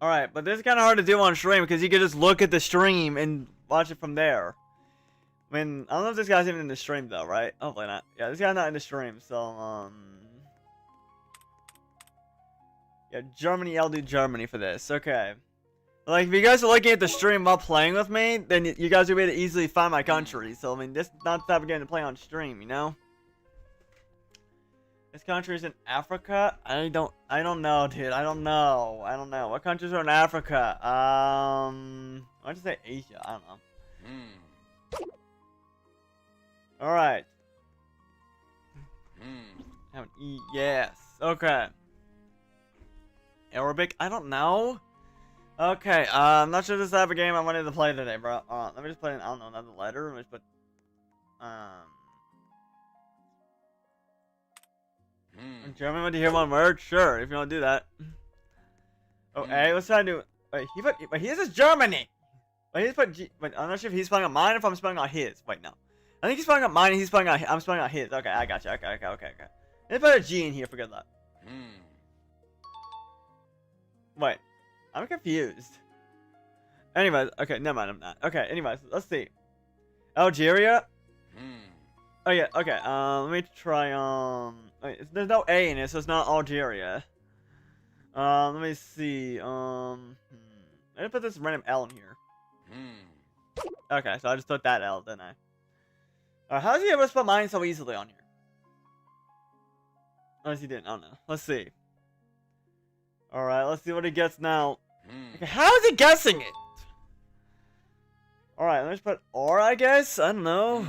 Alright, but this is kind of hard to do on stream because you can just look at the stream and watch it from there. I mean, I don't know if this guy's even in the stream though, right? Hopefully not. Yeah, this guy's not in the stream, so, yeah, Germany, I'll do Germany for this. Okay. Like, if you guys are looking at the stream while playing with me, then you guys will be able to easily find my country. So, I mean, this is not the type of game to play on stream, you know? This country is in Africa? I don't know, dude. I don't know. What countries are in Africa? I want to say Asia. I don't know. Alright. Have an E. Yes. Okay. Arabic? I don't know. Okay, I'm not sure this type of game I wanted to play today, bro. Let me just put in, I don't know, another letter. Let me just put, German, want to hear one word? Sure, if you want to do that. Oh, A, let's try to do, wait, his is Germany! Wait, he's put G, wait, I'm not sure if he's spelling out mine or if I'm spelling out his. Wait, no. I think he's spelling out mine and I'm spelling out his. Okay, I got you. Okay. Let's put a G in here for good luck. Wait. I'm confused. Anyways, okay, never mind, I'm not. Okay, anyways, let's see. Algeria? Oh yeah, okay, let me try, wait, there's no A in it, so it's not Algeria. Let me see, let me put this random L in here. Okay, so I just put that L, didn't I? Alright, how is he able to spell mine so easily on here? Unless he didn't, I don't know. Let's see. Alright, let's see what he gets now. Okay, how is he guessing it? Alright, let me just put R, I guess? I don't know.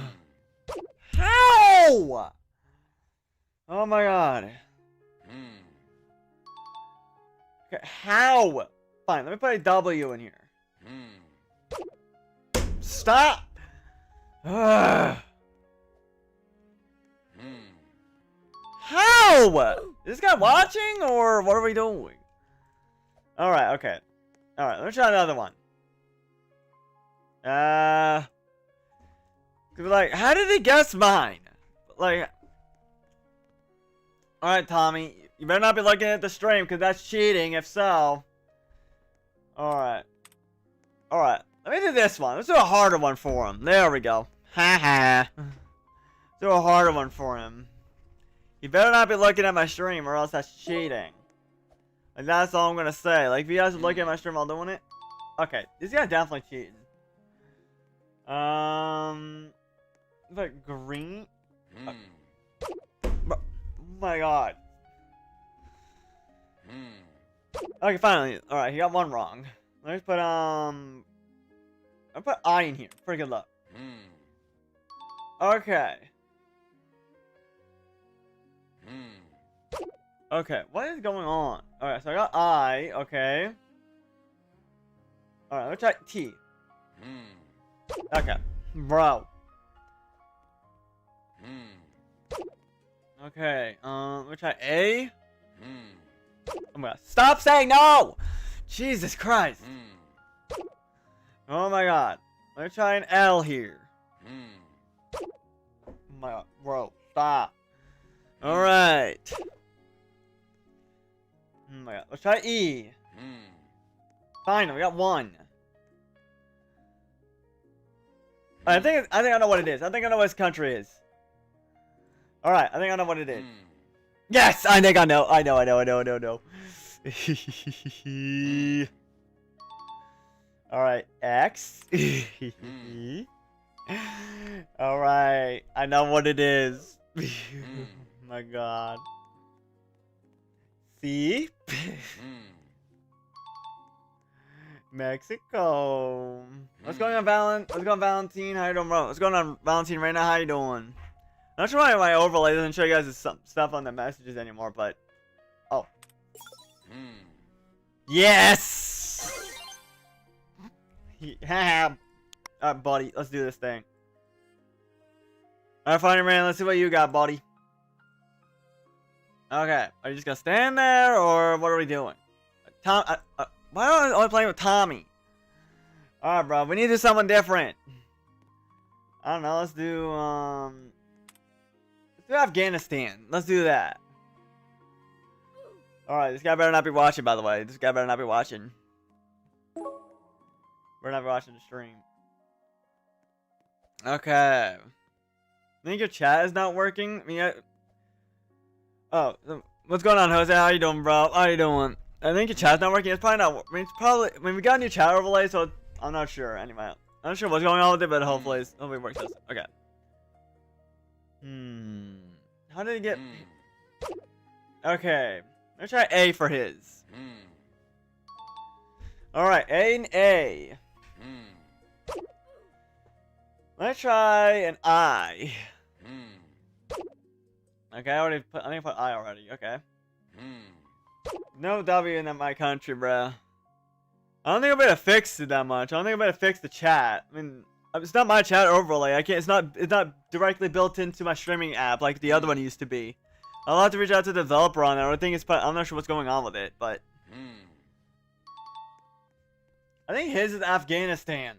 How? Oh my god. Okay, how? Fine, let me put a W in here. Stop! Ugh. How? Is this guy watching, or what are we doing? Alright, okay. Alright, let me try another one. Like, how did he guess mine? Like, alright, Tommy. You better not be looking at the stream, because that's cheating, if so. Alright. Alright, let me do this one. Let's do a harder one for him. There we go. Haha. Do a harder one for him. You better not be looking at my stream, or else that's cheating. Like, that's all I'm gonna say. Like, if you guys are looking at my stream while doing it. Okay, this guy's definitely cheating. But green? Oh my god. Okay, finally. Alright, he got one wrong. Let me put, I'll put I in here. For good luck. Okay. Okay, what is going on? Alright, so I got I, okay. Alright, let's try T. Okay, bro. Okay, let's try A. Oh my god, stop saying no! Jesus Christ. Oh my god. Let's try an L here. Oh my god, bro, stop. Alright. Oh my god, let's try E. Fine, we got one. I think I know what it is. I think I know what this country is. Alright, I think I know what it is. Yes! I think I know. I know. Alright, X. Alright, I know what it is. Oh my god. C. Mexico. What's going on, Valentine? How you doing, bro? What's going on, Valentine? Right now, how you doing? I'm not sure why my overlay doesn't show you guys some stuff on the messages anymore, but oh, yes. Yeah. Alright, buddy. Let's do this thing. Alright, Finder Man. Let's see what you got, buddy. Okay. Are you just gonna stand there, or what are we doing? Tom. Why am I only playing with Tommy? Alright, bro. We need to do something different. I don't know. Let's do Afghanistan. Let's do that. Alright, this guy better not be watching, by the way. This guy better not be watching. We're not watching the stream. Okay. I think your chat is not working. I mean, oh, what's going on, Jose? How you doing, bro? How you doing? I think your chat's not working. It's probably not. I mean, it's probably. I mean, we got a new chat overlay, so I'm not sure. Anyway, I'm not sure what's going on with it, but hopefully it works. Okay. How did he get? Okay. Let's try A for his. All right, A and A. Let's try an I. Okay, I think I put I already. Okay. No W in my country, bruh. I don't think I'm gonna fix it that much. I don't think I'm gonna fix the chat. I mean, it's not my chat overlay. I can't. It's not directly built into my streaming app like the other one used to be. I'll have to reach out to the developer on that. I think I'm not sure what's going on with it, but I think his is Afghanistan.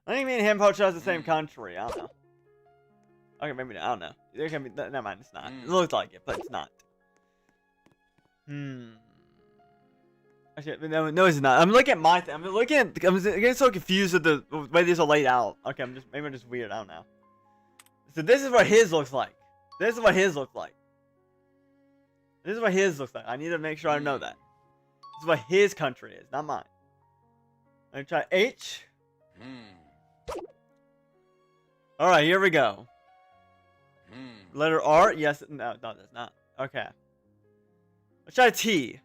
I think me and him poached out the same country. I don't know. Okay, maybe not. I don't know. It can be. Never mind. It's not. It looks like it, but it's not. Actually, no, it's not. I'm looking at my thing. I'm getting so confused with the way these are laid out. Okay, maybe I'm just weird. I don't know. So this is what his looks like. This is what his looks like. This is what his looks like. I need to make sure I know that. This is what his country is, not mine. Let me try H. All right, here we go. Letter R. Yes. No, that's not. Okay. Let's try T.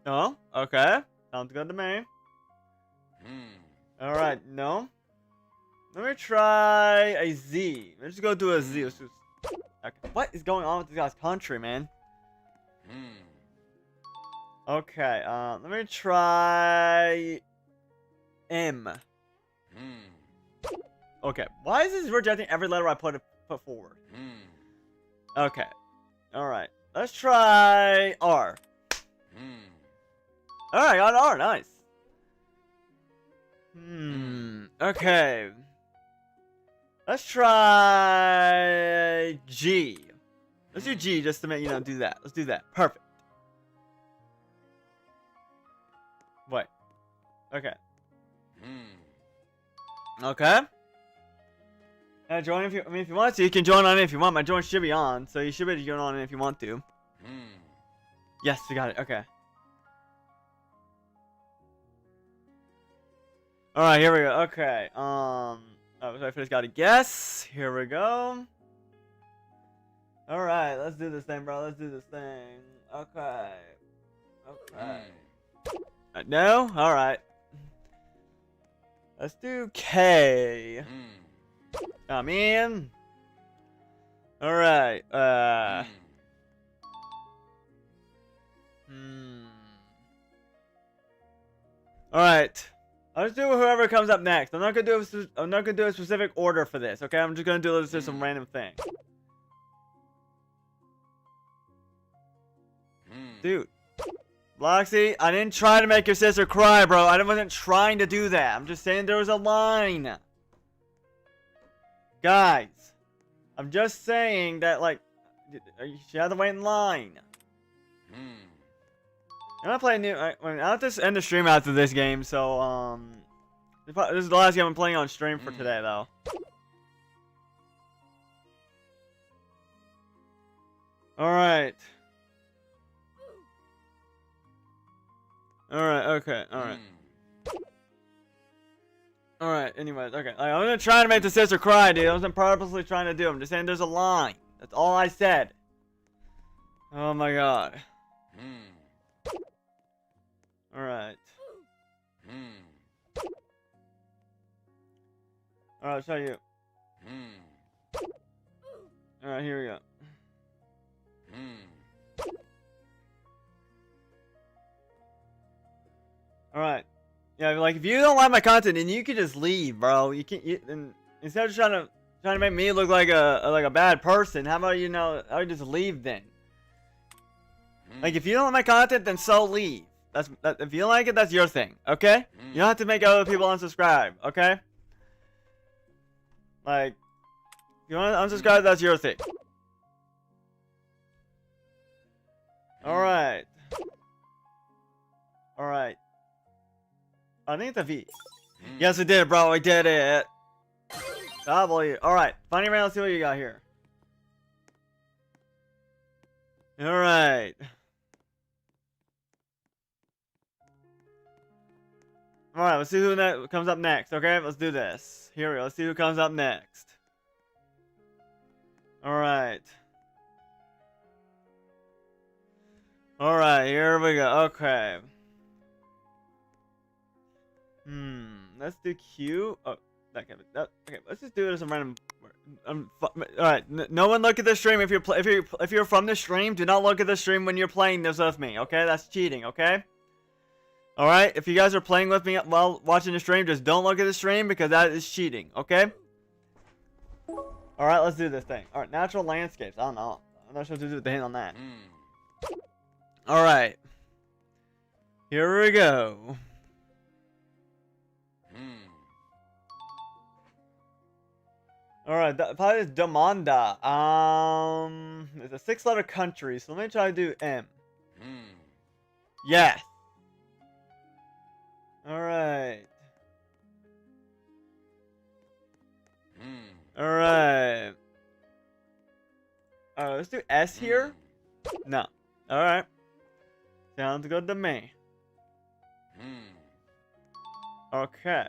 Oh, okay. Sounds good to me. Alright, no. Let me try a Z. Let's just go do a Z. Okay. What is going on with this guy's country, man? Okay, let me try M. Okay, why is this rejecting every letter I put forward? Okay. Alright. Let's try R. Alright, got an R, nice. Okay. Let's try G. Let's do G just to make, do that. Let's do that. Perfect. Wait. Okay. Okay. Join if you want to. You can join on it if you want. My join should be on, so you should be able to join on it if you want to. Yes, we got it. Okay. All right, here we go. Okay. Oh, so I first got to guess. Here we go. All right, let's do this thing, bro. Let's do this thing. Okay. Okay. No. All right. Let's do K. I'm in. All right. All right. I'll just do whoever comes up next. I'm not gonna do a specific order for this. Okay, I'm just gonna do just some random thing. Dude, Bloxy, I didn't try to make your sister cry, bro. I wasn't trying to do that. I'm just saying there was a line. Guys, I'm just saying that, like, she had to wait in line. I'm gonna play new. I'll have to end the stream after this game, so, this is the last game I'm playing on stream for today, though. Alright. Alright, okay, alright. Alright, anyways, okay. I'm gonna try to make the sister cry, dude. I wasn't purposely trying to do. I'm just saying there's a line. That's all I said. Oh my god. Alright. Alright, I'll show you. Alright, here we go. Alright. Yeah, like, if you don't like my content, then you can just leave, bro. You can't. And instead of trying to make me look like a bad person, how about how you just leave then? Like, if you don't like my content, then so leave. If you don't like it, that's your thing, okay? You don't have to make other people unsubscribe, okay? Like, if you want to unsubscribe, that's your thing. Alright. Alright. I think it's a V. Yes, we did, bro. We did it. W. Alright. Funny round. Let's see what you got here. Alright. Alright, let's see who comes up next. Okay, let's do this. Here we go. Let's see who comes up next. Alright. Alright, here we go. Okay. Let's do Q. Oh, okay, let's just do it as a random. Alright, no one look at the stream if you're from the stream. Do not look at the stream when you're playing this with me. Okay, that's cheating. Okay. Alright, if you guys are playing with me while watching the stream, just don't look at the stream because that is cheating. Okay. Alright, let's do this thing. Alright, natural landscapes. I don't know. I'm not sure what to do with the hint on that. Alright. Here we go. Alright, probably is Damanda. It's a 6-letter country, so let me try to do M. Yes. Alright. Alright. Alright, let's do S here. No. Alright. Sounds good to me. Okay.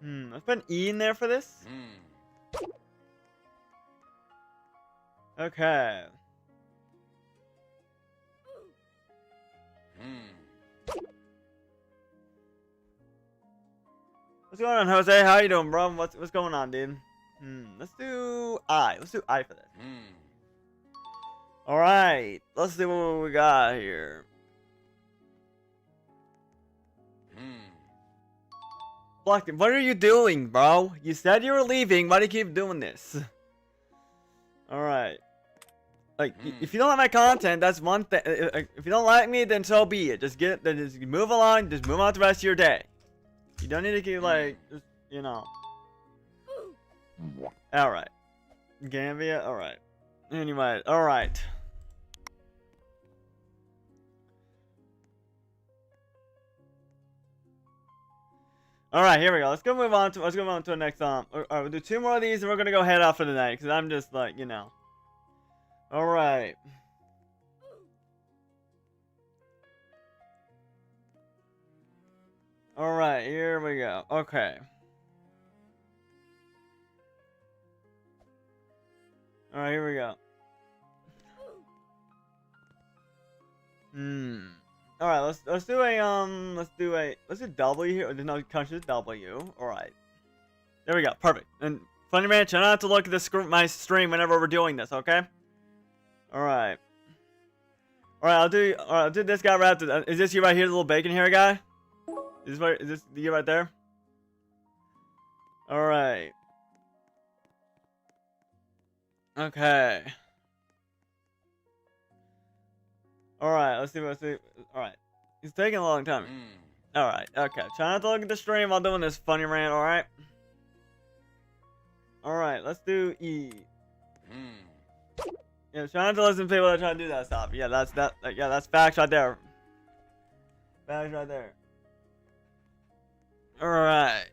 Let's put an E in there for this. Okay. What's going on, Jose? How you doing, bro? What's going on, dude? Let's do I. Let's do I for this. Alright. Let's see what we got here. Blocked him. What are you doing, bro? You said you were leaving. Why do you keep doing this? Alright. Like, if you don't like my content, that's one thing. If you don't like me, then so be it. Just move along. Just move on to the rest of your day. You don't need to keep, like, just, you know. Alright. Gambia? Alright. Anyway, alright. Alright, here we go. Let's go move on to the next Alright, we'll do 2 more of these and we're gonna go head off for the night, because I'm just like, you know. Alright. Alright, here we go. Okay. Alright, here we go. Alright, let's do W here. There's no country, W. Alright. There we go. Perfect. And Funny Man, try not to look at my stream whenever we're doing this, okay? Alright. Alright, I'll do this guy right after. Is this you right here, the little bacon hair guy? Is this you right there? Alright. Okay. Alright, let's see. Alright. He's taking a long time. Alright, okay. Try not to look at the stream while doing this funny rant, alright? Alright, let's do E. Yeah, try not to listen to people that try to do that stuff. Yeah, that's facts right there. Facts right there. Alright.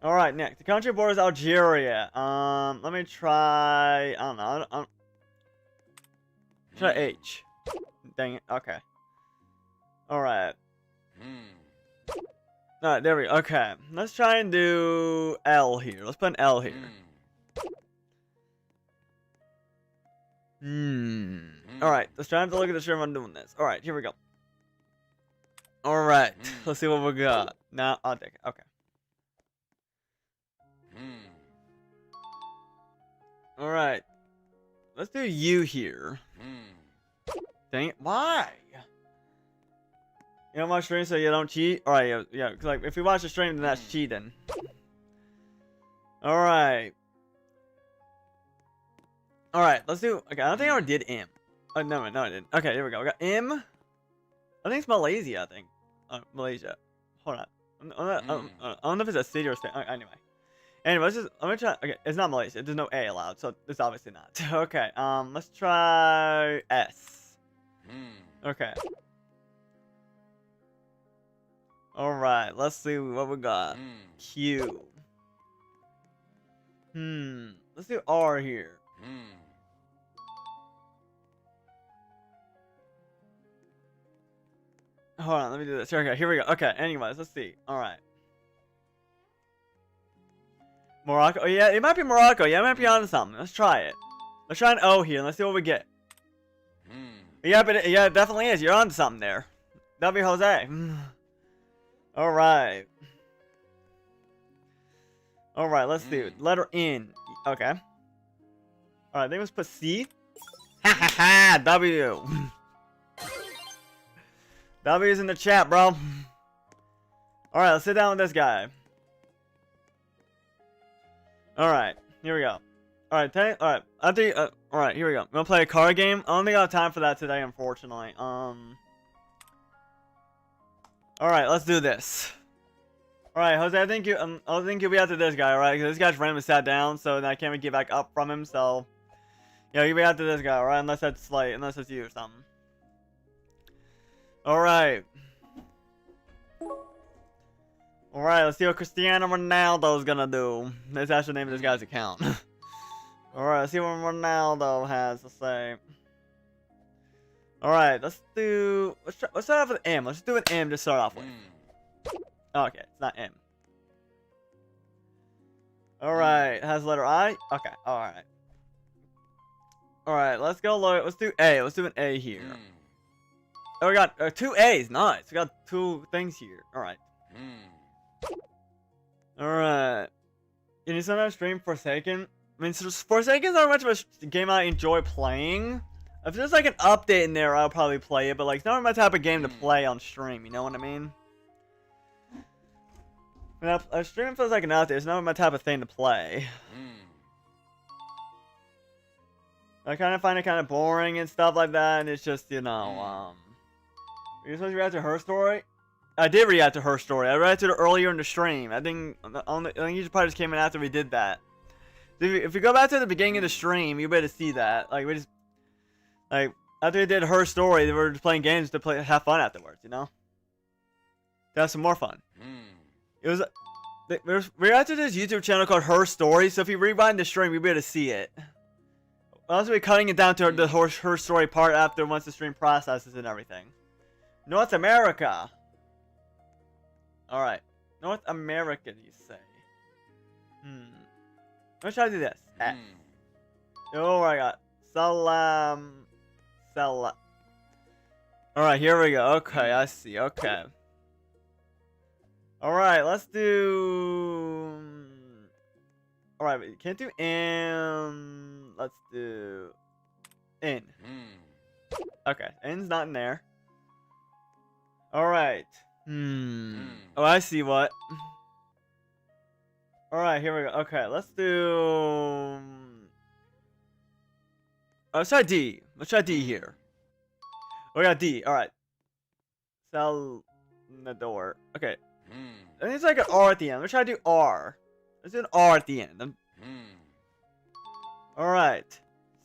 Alright, next. The country borders Algeria. Let me try. I don't know. Try H. Dang it. Okay. Alright. Alright, there we go. Okay. Let's try and do L here. Let's put an L here. Alright, let's try to look at the stream while I'm doing this. Alright, here we go. Alright, let's see what we got. Now, I'll take it. Okay. Alright. Let's do U here. Dang it. Why? You don't watch stream so you don't cheat? Alright, yeah, cause like, if you watch the stream, then that's cheating. Alright. Alright, let's do... Okay, I don't think I ever did M. Oh, no, I didn't. Okay, here we go. We got M. I think it's Malaysia, I think. Malaysia. Hold on. I don't know if it's a city or a state. Anyway. Anyway, I'm gonna try... Okay, it's not Malaysia. There's no A allowed, so it's obviously not. Okay, let's try S. Okay. Alright, let's see what we got. Q. Let's do R here. Hold on, let me do this. Okay, here we go. Okay, anyways, let's see. Alright. Morocco. Oh, yeah, it might be Morocco. Yeah, it might be on something. Let's try it. Let's try an O here and let's see what we get. Yeah, but yeah, it definitely is. You're on to something there. That'll be Jose. Alright. Alright, let's do letter N. Okay. Alright, then let's put C. Ha ha ha! W. W's in the chat, bro. Alright, let's sit down with this guy. Alright, here we go. Alright, alright. Alright, here we go. I'm gonna play a card game. I don't think I have time for that today, unfortunately. Alright, let's do this. Alright, Jose, I think you'll be after this guy, alright? Because this guy's randomly sat down, so I can't really get back up from him, so... Yeah, you'll be after this guy, alright? Unless it's you or something. Alright. Alright, let's see what Cristiano Ronaldo's gonna do. That's actually the name of this guy's account. Alright, let's see what Ronaldo has to say. Alright, let's start off with M. Let's do an M to start off with. Okay, it's not M. Alright, it has letter I? Okay, alright. Alright, let's go let's do A. Let's do an A here. Oh, we got 2 A's. Nice. We got 2 things here. Alright. Alright. Can you sometimes stream Forsaken? I mean, Forsaken's not much of a game I enjoy playing. If there's like an update in there, I'll probably play it. But like, it's not my type of game to play on stream. You know what I mean? When a stream feels like an update, it's not my type of thing to play. I kind of find it kind of boring and stuff like that. And it's just, you know, You're supposed to react to her story? I did react to her story. I reacted to it earlier in the stream. I think you probably just came in after we did that. If you go back to the beginning of the stream, you better see that. Like, after we did her story, they were just playing games to have fun afterwards, you know? To have some more fun. It was... We reacted to this YouTube channel called Her Story, so if you rewind the stream, you'll be able to see it. I'll also be cutting it down to the her story part after once the stream processes and everything. North America. Alright. North America, do you say? Let's try to do this. Oh, I got Salam. Alright, here we go. Okay, I see. Okay. Alright, let's do... Alright, but you can't do M. Let's do... N. Okay, N's not in there. Alright. Oh, I see what. Alright, here we go. Okay, let's do... let's try D. Let's try D here. We got D. Alright. Salvador. Okay. I think it's like an R at the end. Let's try to do R. Let's do an R at the end. Alright.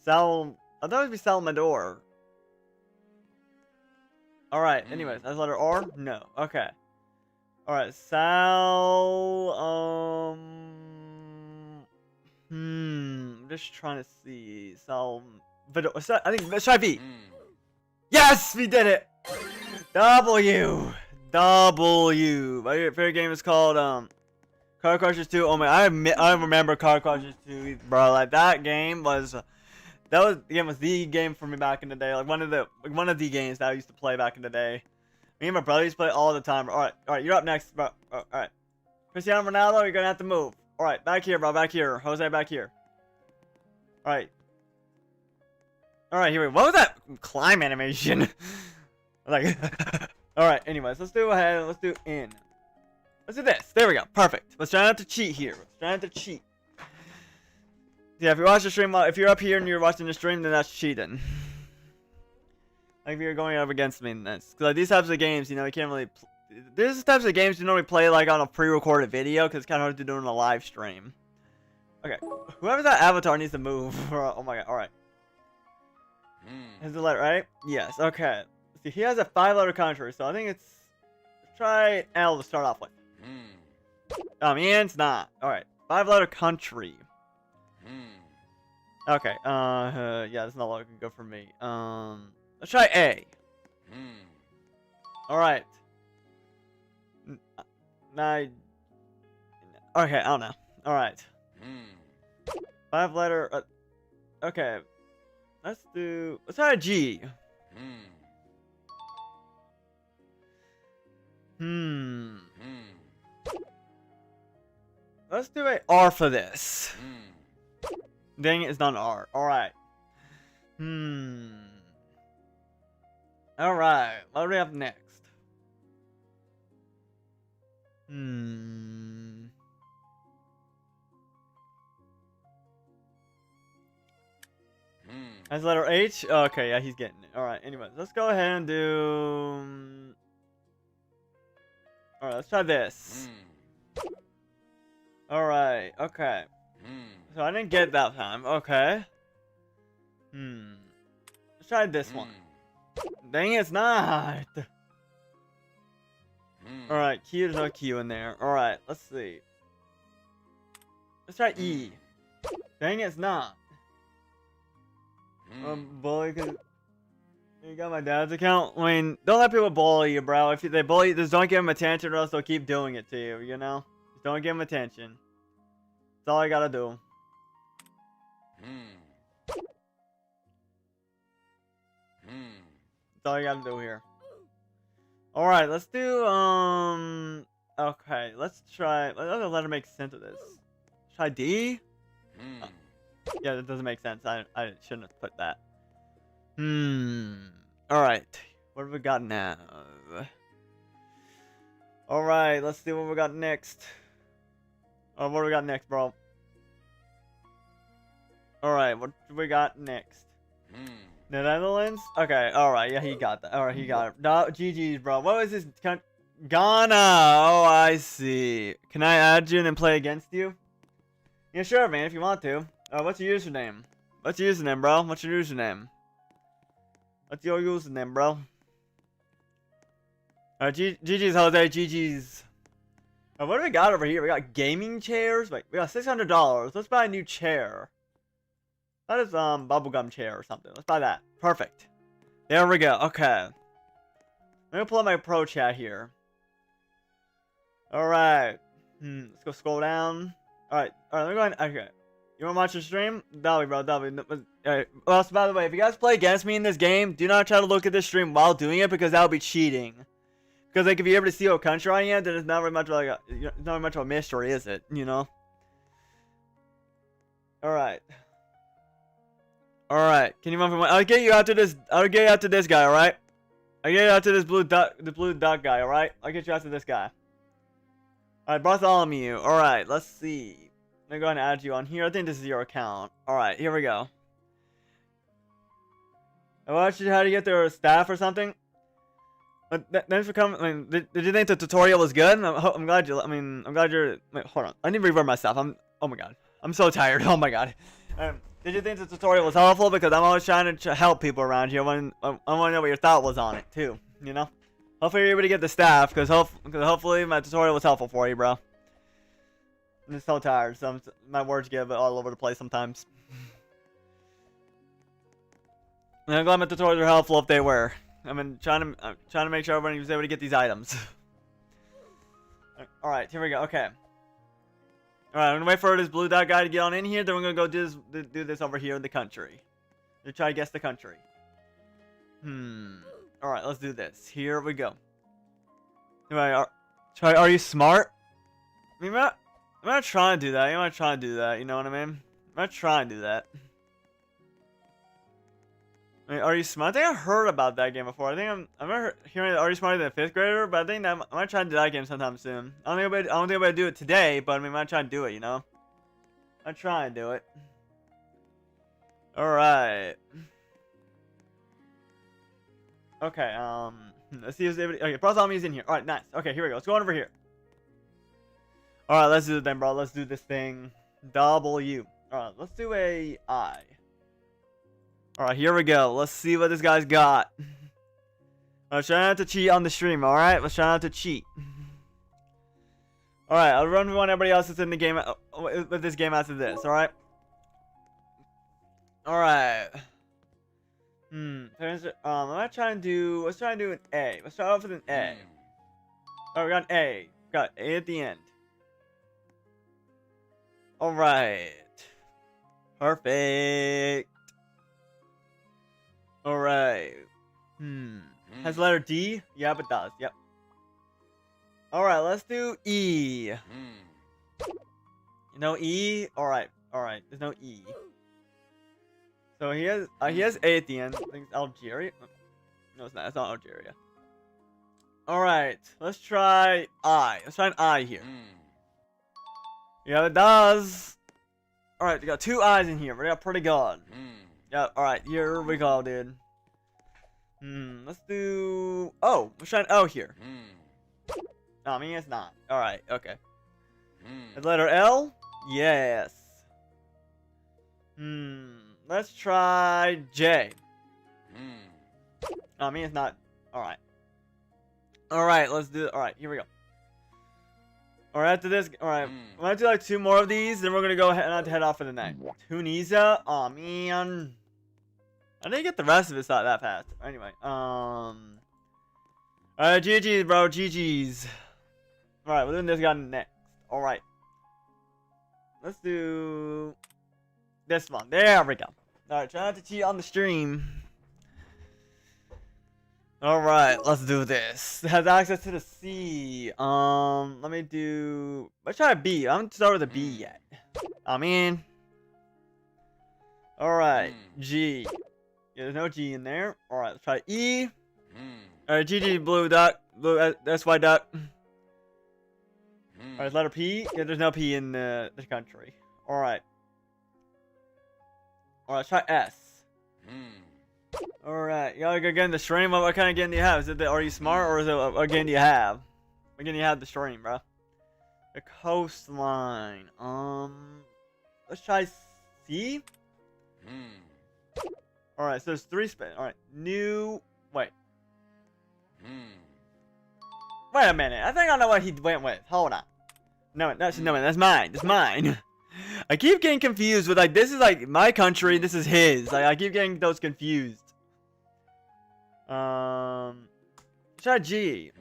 I thought it would be Salvador. Alright, anyways, that's letter R? No. Okay. Alright, I'm just trying to see. Salvador. I think let's try V. Yes! We did it! W. My favorite game is called Car Crashers 2. Oh man, I remember Car Crashers 2, bro. Like that game was the game for me back in the day. Like one of the games that I used to play back in the day. Me and my brother used to play all the time. All right, you're up next, bro. All right, Cristiano Ronaldo, you're gonna have to move. All right, back here, bro. Back here, Jose, back here. All right, here we go. What was that climb animation? Like. Alright, anyways, let's do N. Let's do this. There we go. Perfect. Let's try not to cheat here. Yeah, if you watch the stream, if you're up here and you're watching the stream, then that's cheating. Like if you're going up against me, then that's... Cause like these types of games, you know, you can't really... These types of games you normally play like on a pre-recorded video, because it's kind of hard to do on a live stream. Okay. Whoever that avatar needs to move. Oh my god, alright. Is the letter right? Yes. Okay. See, he has a 5-letter country, so I think it's. Let's try L to start off with. And it's not. All right. 5-letter country. Okay. Yeah, that's not looking good for me. Let's try A. All right. Okay, I don't know. All right. 5-letter. Okay. Let's try a G. Let's do a R for this. Dang it, it's not an R. Alright. Alright, what do we have next? That's letter H? Okay, yeah, he's getting it. Alright, anyways, let's go ahead and do... Alright, let's try this. Alright, okay. So I didn't get it that time. Okay. Let's try this one. Dang it, it's not! Alright, Q, there's no Q in there. Alright, let's see. Let's try E. Dang it, it's not. Bully, cause you got my dad's account. I mean, don't let people bully you, bro. If they bully you, just don't give them attention or else they'll keep doing it to you, you know? Just don't give them attention. That's all I gotta do. That's all you gotta do here. Alright, let's do, okay, let's try, what other letter makes sense of this? Try D? Yeah, that doesn't make sense. I shouldn't have put that. Alright, what have we got now? Alright, let's see what we got next. Oh, what do we got next, bro? Alright, what do we got next? The Netherlands? Okay, alright, yeah, he got that. Alright, he got it. No, GG's, bro. What was this? Ghana! Oh, I see. Can I add you and then play against you? Yeah, sure, man, if you want to. What's your username? What's your username, bro? What's your username? What's your username, bro? GG's, Jose. GG's. What do we got over here? We got gaming chairs. Wait, we got $600. Let's buy a new chair. That is bubblegum chair or something. Let's buy that. Perfect. There we go. Okay. I'm gonna pull up my pro chat here. Alright. Let's go scroll down. Alright, let me go ahead. Okay. You wanna watch the stream? Dolly, bro, Dolly. Alright. Also, by the way, if you guys play against me in this game, do not try to look at this stream while doing it because that would be cheating. Because like if you're able to see what country I am, then it's not very much like it's not very much of a mystery, is it? You know. Alright. Alright, can you run for my... I'll get you out to this... I'll get you out to this guy, alright? I'll get you out to this blue duck... The blue duck guy, alright? I'll get you out to this guy. Alright, Bartholomew. Alright, let's see. I'm gonna go ahead and add you on here. I think this is your account. Alright, here we go. I watched you how to get their staff or something. But thanks for coming. I mean, did you think the tutorial was good? I'm glad you... I'm glad you're... Wait, hold on. I need to revert myself. Oh my god. I'm so tired. Oh my god. Did you think the tutorial was helpful? Because I'm always trying to help people around here. I want to know what your thought was on it, too. You know? Hopefully you're able to get the staff, because hopefully my tutorial was helpful for you, bro. I'm just so tired. My words get a bit all over the place sometimes. And I'm glad my tutorials are helpful if they were. I'm trying to make sure everybody was able to get these items. Alright, here we go. Okay. Alright, I'm gonna wait for this blue dot guy to get on in here, then we're gonna go do this over here in the country. To try to guess the country. Alright, let's do this. Here we go. Alright, are you smart? I mean, I'm not trying to do that. I'm not trying to do that, you know what I mean? I'm not trying to do that. I mean, are you smart? I think I heard about that game before. I think I'm hearing Are You Smarter Than a 5th Grader? But I think that I might try to do that game sometime soon. I don't think I'm gonna do it today, but I mean, I might try to do it, you know? I try and do it. Alright. Okay, let's see if everybody... Okay, Bartholomew's in here. Alright, nice. Okay, here we go. Let's go on over here. Alright, let's do it then, bro. Let's do this thing. W. Alright, let's do a I. Alright, here we go. Let's see what this guy's got. Let's try not to cheat on the stream, alright? Let's try not to cheat. Alright, I'll run one everybody else that's in the game with this game after this, alright? Alright. Let's try and do an A. Let's start off with an A. Oh, we got an A. Got A at the end. Alright. Perfect. Alright. Has the letter D? Yep, it does. Yep. Alright, let's do E. No E? Alright. Alright. There's no E. So he has A at the end. I think it's Algeria. No, it's not. It's not Algeria. Alright. Let's try I. Let's try an I here. Yeah, it does. Alright, we got 2 I's in here. We got pretty good. Yeah, alright. Here we go, dude. Let's do... Oh, let's try an O here. No, I mean, it's not. Alright, okay. The letter L? Yes. Let's try J. No, I mean, it's not. Alright. Alright, let's do it. Alright, here we go. Alright, after this, alright. I'm gonna do like 2 more of these, then we're gonna go ahead and head off for the night. Tunisia? Aw, man. I didn't get the rest of it not that fast. Anyway, alright, GG's, bro. GG's. Alright, we're doing this guy next. Alright. Let's do this one. There we go. Alright, try not to cheat on the stream. Alright, let's do this. It has access to the C. Let me do... Let's try a B. I haven't started with a B yet. I mean... Alright, G. Yeah, there's no G in there. Alright, let's try E. Alright, GG, blue duck. Blue, SY duck. Alright, letter P. Yeah, there's no P in the country. Alright. Alright, let's try S. Alright, you gotta go get in the stream. What kind of game do you have? Is it the Are You Smart, or is it what game do you have? What game do you have the stream, bro? The coastline. Let's try C. Alright, so there's 3 space. Alright, new. Wait. Wait a minute. I think I know what he went with. Hold on. No, that's mine. That's mine. I keep getting confused with, like, this is like my country, this is his. Like, I keep getting those confused. Try G.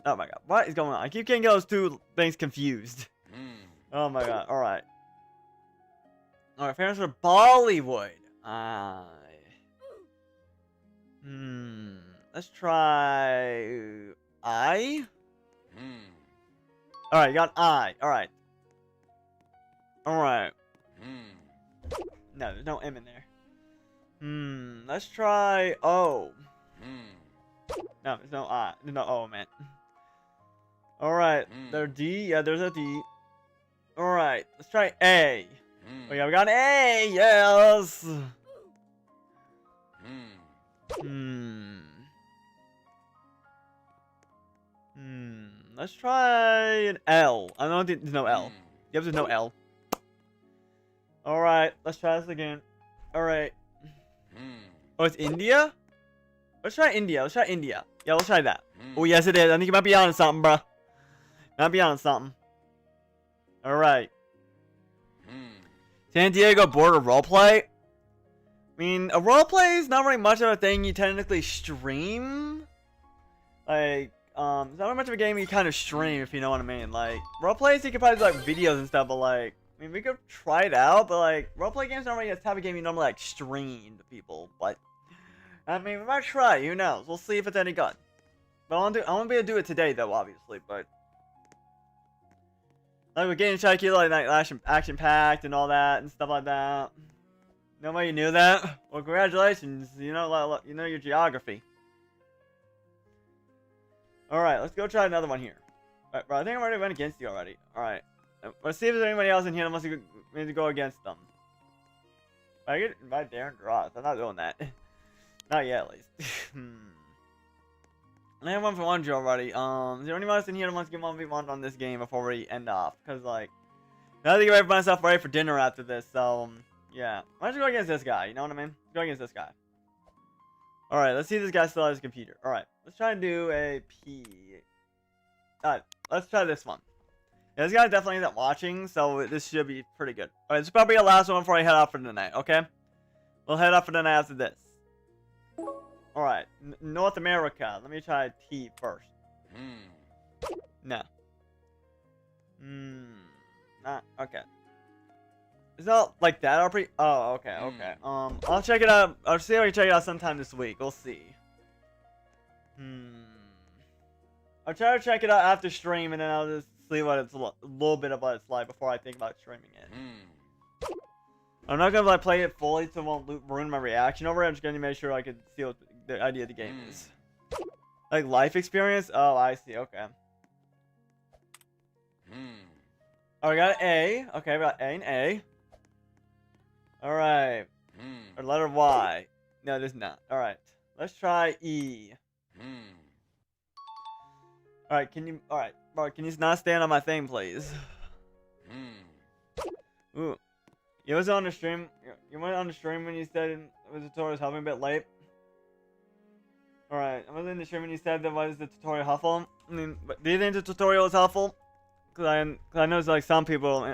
Oh my god, what is going on? I keep getting those 2 things confused. Oh my god, alright. Alright, famous for Bollywood. Let's try I. Alright, you got I. Alright. Alright. No, there's no M in there. Let's try O. No, there's no I. There's no O, man. Alright, there's D. Yeah, there's a D. Alright, let's try A. Oh yeah, we got an A! Yes! Let's try an L. I don't think there's no L. Yep, there's no L. Alright, let's try this again. Alright. Oh, it's India? Let's try India. Let's try India. Yeah, let's try that. Oh, yes, it is. I think you might be on something, bro. Might be on something. Alright. San Diego border roleplay? I mean, a roleplay is not really much of a thing you technically stream. Like, it's not really much of a game you kind of stream, if you know what I mean. Like, roleplays, you could probably do, like, videos and stuff, but, like, I mean, we could try it out, but, like, roleplay games aren't really the type of game you normally, like, stream to people, but, I mean, we might try, who knows, we'll see if it's any good. But I won't be able to do it today, though, obviously, but, like, we're getting try to keep, like, action-packed and all that, and stuff like that. Nobody knew that? Well, congratulations, you know your geography. Alright, let's go try another one here. Alright, bro, I think I already went against you already. Alright. Let's see if there's anybody else in here that wants to go against them. I get invite Darren Dross. I'm not doing that. Not yet, at least. I have 1-for-1 already. Is there anyone else in here that wants to get 1v1 on this game before we end off? Because, like, I have to get myself ready for dinner after this, so, Yeah. Why don't you go against this guy? You know what I mean? Go against this guy. Alright, let's see if this guy still has his computer. Alright, let's try and do a P. Alright, let's try this one. Yeah, this guy definitely isn't watching, so this should be pretty good. Alright, this is probably our last one before I head out for the night, okay? We'll head out for the night after this. Alright, North America. Let me try T first. No. Okay. It's not like that, oh, okay, okay. I'll check it out. I'll see if I can check it out sometime this week. We'll see. I'll try to check it out after stream, and then I'll just see what it's a little bit of what it's like before I think about streaming it. I'm not gonna like play it fully, so it won't ruin my reaction over it. I'm just gonna make sure I can see what the idea of the game is. Like life experience? Oh, I see. Okay. Oh, we got an A. Okay, we got A and A. Alright. Or letter Y. No, there's not. Alright. Let's try E. Alright, can you... Alright. Bro, can you not stand on my thing, please? Ooh. You was on the stream... You went on the stream when you said the tutorial was helping a bit late? Alright. I was in the stream when you said that was the tutorial helpful? I mean, do you think the tutorial was helpful? Cause I know like some people,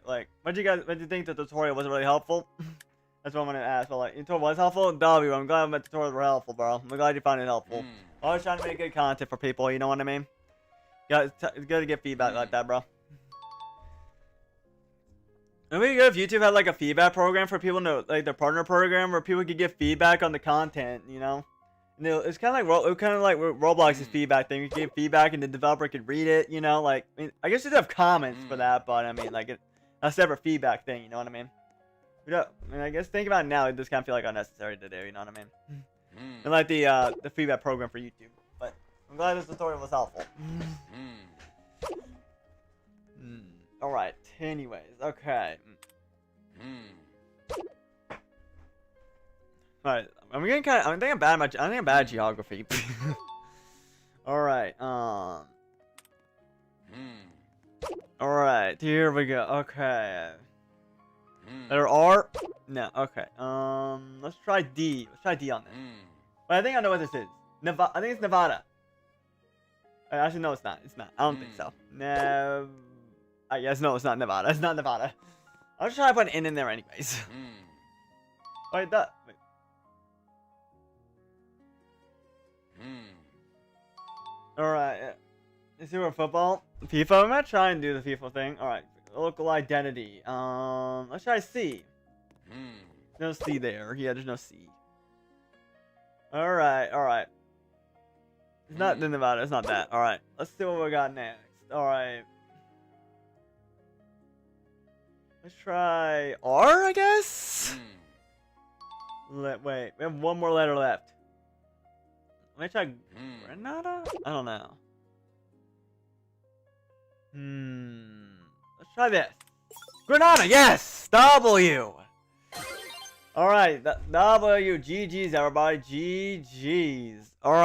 like, what do you think the tutorial was really helpful? That's what I'm gonna ask. But like, the tutorial was helpful? W, I'm glad my tutorials were helpful, bro. I'm glad you found it helpful. Always trying to make good content for people, you know what I mean? It's good to get feedback like that, bro. It would be good if YouTube had like a feedback program for people to, like the partner program where people could give feedback on the content, you know? It's kind of like Roblox's feedback thing. You can give feedback and the developer could read it, you know? Like, I mean, I guess you'd have comments for that, but I mean, like, a separate feedback thing, you know what I mean? I mean, I guess think about it now, it just kind of feel like unnecessary to do, you know what I mean? And like the feedback program for YouTube. But I'm glad this tutorial was helpful. Alright, anyways, okay. Alright, I'm getting kind of. I think I'm bad at geography. Alright, Alright, here we go. Okay. Letter R? No, okay. Let's try D. Let's try D on this. But I think I know what this is. I think it's Nevada. Actually, no, it's not. It's not. I don't think so. No. I guess no, it's not Nevada. It's not Nevada. I'll just try to put an N in there anyways. Wait, that. Wait. Alright, let's see what football. FIFA, I'm gonna try and do the FIFA thing. Alright, local identity. Let's try C. No C there. Yeah, there's no C. Alright, alright. It's not the Nevada, it's not that. Alright, let's see what we got next. Alright. Let's try R, I guess? Wait, we have one more letter left. Let me try Granada? I don't know. Let's try this. Granada, yes! W! Alright, W. GG's, everybody. GG's. Alright.